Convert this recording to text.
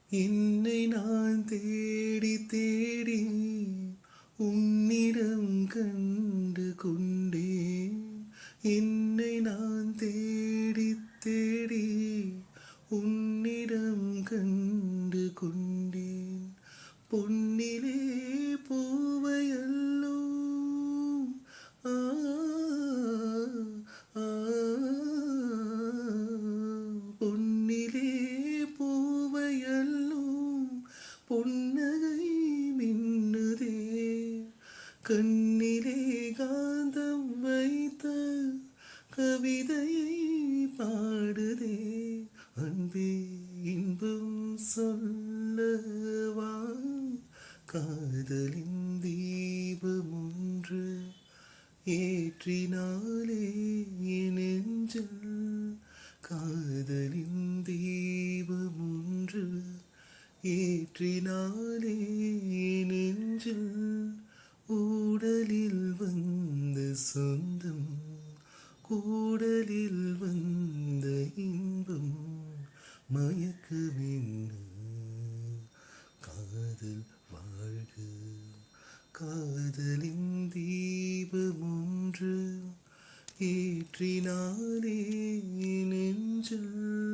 என்னை நான் தேடி தேடி உன்னிடம் கண்டு கொண்டேன். என்னை நான் தேடி தேடி உன்னிடம் கண்டு கொண்டேன். பொன்னிலே பூவையல்லோ ஆ ஆ, பொன்னிலே பூவையல்லோ பொன்னகை மின்னுதே. கண்ணிலே காந்தம் வைத்த கவிதையை பாடுதே. அன்பே இன்பம் சொல்லவா, காதலின் தீபம் ஒன்று ஏற்றினாலே என் நெஞ்சில். காதலின் தீபம் ஒன்று ஏற்றினாலே என் நெஞ்சில். ஊடலில் வந்த சொந்தம், கூடலில் வந்த இன்பம், மயக்கமென்ன காதல் வாழ்க. காதலின் தீபம் ஒன்று ஏற்றினாலே நெஞ்சில்.